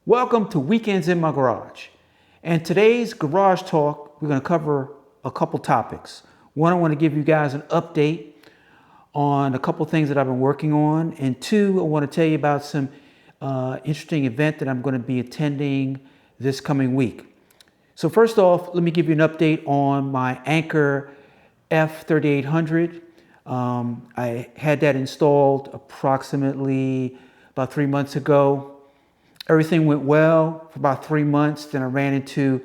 Welcome to Weekends in My Garage. And today's garage talk, we're going to cover a couple topics. One, I want to give you guys an update on a couple things that I've been working on. And two, I want to tell you about some interesting event that I'm going to be attending this coming week. So first off, let me give you an update on my Anker F3800. I had that installed approximately about 3 months ago. Everything went well for about 3 months. Then I ran into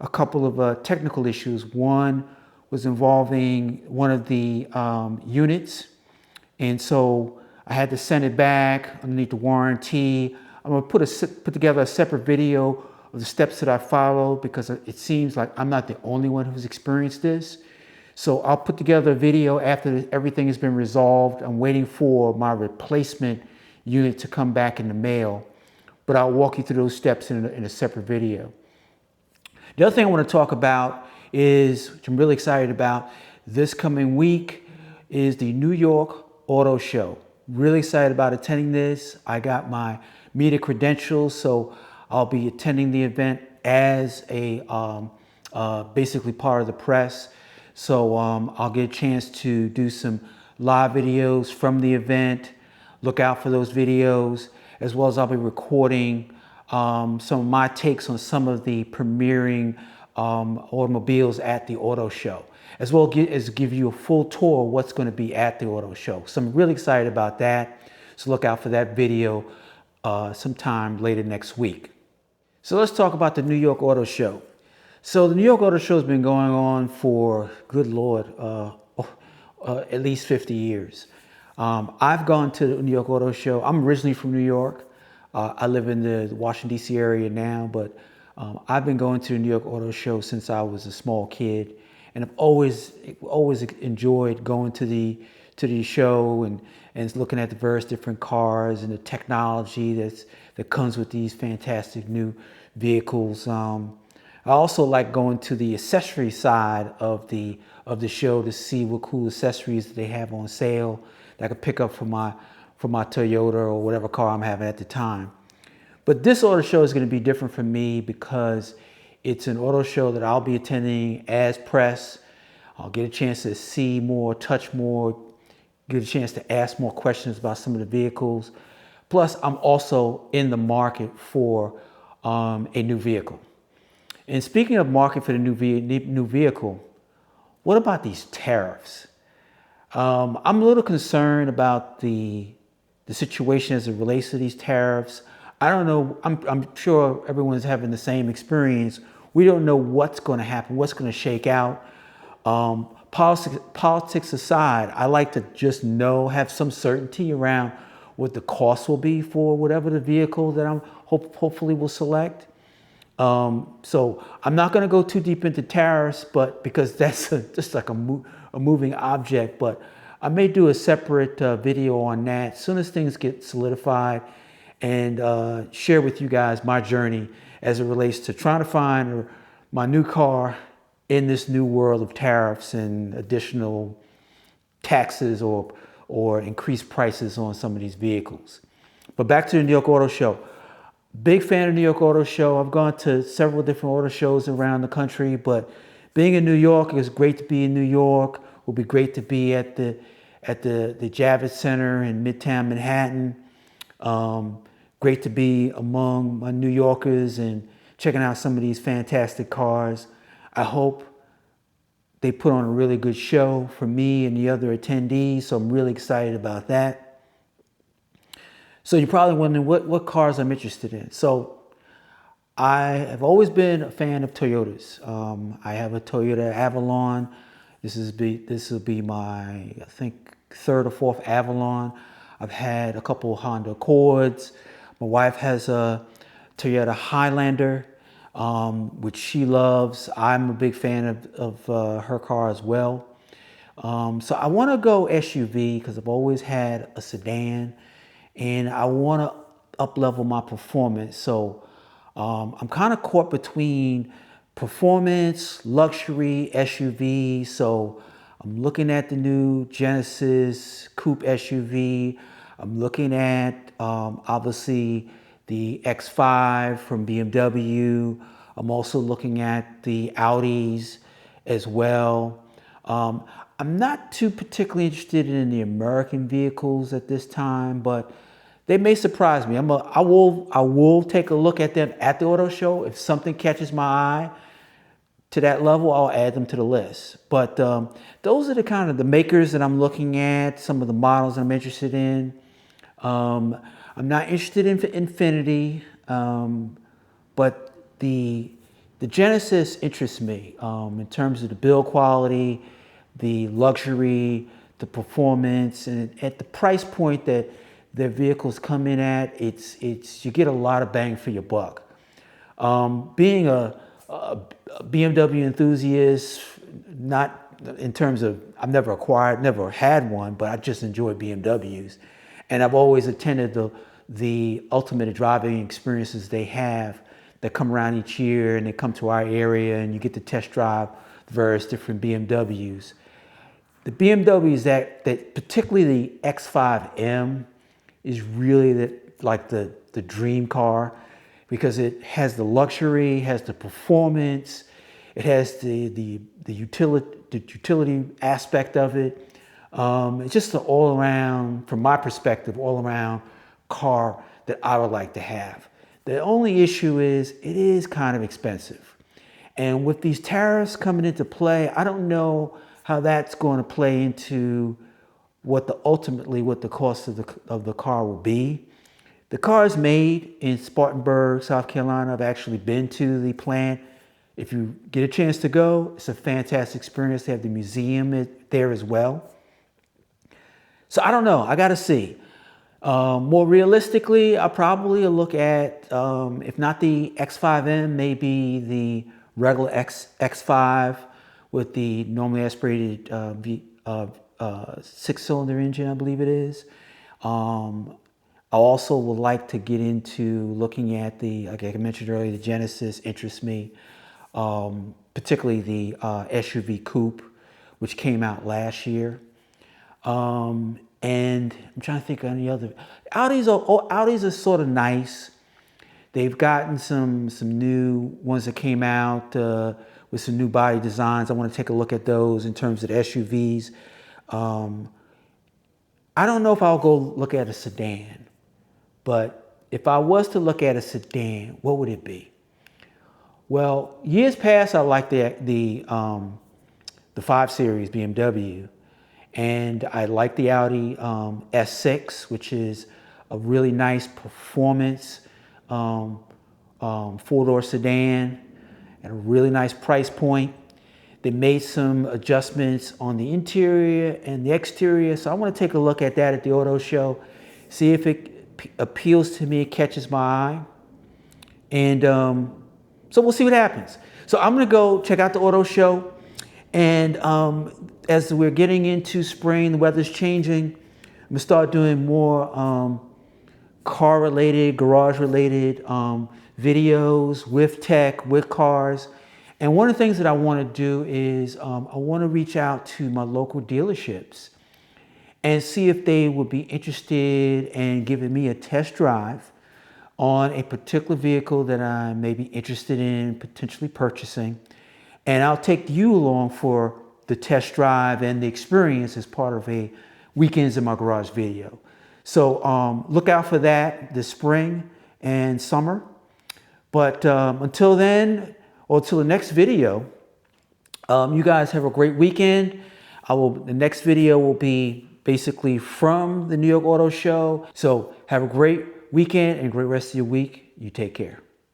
a couple of technical issues. One was involving one of the units. And so I had to send it back underneath the warranty. I'm gonna put together a separate video of the steps that I followed because it seems like I'm not the only one who's experienced this. So I'll put together a video after everything has been resolved. I'm waiting for my replacement unit to come back in the mail, but I'll walk you through those steps in a separate video. The other thing I want to talk about is, which I'm really excited about, this coming week is the New York Auto Show. Really excited about attending this. I got my media credentials, so I'll be attending the event as a basically part of the press. So I'll get a chance to do some live videos from the event. Look out for those videos, as well as I'll be recording some of my takes on some of the premiering automobiles at the auto show, as well as give you a full tour of what's going to be at the auto show. So I'm really excited about that. So look out for that video sometime later next week. So let's talk about the New York Auto Show. So the New York Auto Show has been going on for, good Lord, at least 50 years. I've gone to the New York Auto Show. I'm originally from New York. I live in the Washington, D.C. area now, but I've been going to the New York Auto Show since I was a small kid. And I've always enjoyed going to the show and looking at the various different cars and the technology that comes with these fantastic new vehicles. I also like going to the accessory side of the show to see what cool accessories they have on sale that I could pick up for my Toyota or whatever car I'm having at the time. But this auto show is going to be different for me because it's an auto show that I'll be attending as press. I'll get a chance to see more, touch more, get a chance to ask more questions about some of the vehicles. Plus, I'm also in the market for a new vehicle. And speaking of market for the new vehicle, what about these tariffs? I'm a little concerned about the situation as it relates to these tariffs. I don't know. I'm sure everyone's having the same experience. We don't know what's going to happen, what's going to shake out. Politics aside, I like to just have some certainty around what the cost will be for whatever the vehicle that I'm hopefully will select. So I'm not going to go too deep into tariffs, but because that's just like a moving object. But I may do a separate video on that as soon as things get solidified, and share with you guys my journey as it relates to trying to find my new car in this new world of tariffs and additional taxes or increased prices on some of these vehicles. But back to the New York Auto Show. Big fan of New York Auto Show. I've gone to several different auto shows around the country, but being in New York, it's great to be in New York. It will be great to be at the Javits Center in Midtown Manhattan. Great to be among my New Yorkers and checking out some of these fantastic cars. I hope they put on a really good show for me and the other attendees, so I'm really excited about that. So you're probably wondering what cars I'm interested in. So I have always been a fan of Toyotas. I have a Toyota Avalon. This will be my, I think, third or fourth Avalon. I've had a couple of Honda Accords. My wife has a Toyota Highlander, which she loves. I'm a big fan of her car as well. So I want to go SUV because I've always had a sedan, and I want to up-level my performance. So I'm kind of caught between performance, luxury, SUV. So I'm looking at the new Genesis Coupe SUV. I'm looking at, obviously, the X5 from BMW. I'm also looking at the Audis as well. I'm not too particularly interested in the American vehicles at this time, but they may surprise me. I will take a look at them at the auto show. If something catches my eye to that level, I'll add them to the list. But those are the kind of the makers that I'm looking at, some of the models I'm interested in. I'm not interested in Infinity, but the Genesis interests me in terms of the build quality, the luxury, the performance, and at the price point that their vehicles come in at, it's you get a lot of bang for your buck. Being a BMW enthusiast, not in terms of I've never had one, but I just enjoy BMWs, and I've always attended the ultimate driving experiences they have that come around each year, and they come to our area, and you get to test drive various different BMWs. The BMWs that particularly the X5M is really the dream car, because it has the luxury, has the performance, it has the utility aspect of it. It's just an all around, from my perspective, all around car that I would like to have. The only issue is it is kind of expensive. And with these tariffs coming into play, I don't know how that's going to play into ultimately what the cost of the car will be. The car is made in Spartanburg, South Carolina. I've actually been to the plant. If you get a chance to go, it's a fantastic experience. They have the museum there as well. So I don't know. I got to see. More realistically, I'll probably look at, if not the X5M, maybe the regular X5 with the normally aspirated six-cylinder engine, I believe it is. I also would like to get into looking at like I mentioned earlier, the Genesis interests me, particularly the SUV coupe, which came out last year. And I'm trying to think of any other. Audis are sort of nice. They've gotten some new ones that came out with some new body designs. I want to take a look at those in terms of the SUVs. I don't know if I'll go look at a sedan, but if I was to look at a sedan, what would it be? Well, years past, I liked the 5 Series BMW, and I like the Audi S6, which is a really nice performance 4-door sedan at a really nice price point. They made some adjustments on the interior and the exterior, so I want to take a look at that at the auto show, see if it appeals to me, catches my eye, and so we'll see what happens. So I'm going to go check out the auto show, and as we're getting into spring, the weather's changing, I'm going to start doing more car-related, garage-related videos with tech, with cars. And one of the things that I want to do is I want to reach out to my local dealerships and see if they would be interested in giving me a test drive on a particular vehicle that I may be interested in potentially purchasing. And I'll take you along for the test drive and the experience as part of a Weekends in My Garage video. So look out for that this spring and summer. But until then, or till the next video, you guys have a great weekend. The next video will be basically from the New York Auto Show. So have a great weekend and great rest of your week. You take care.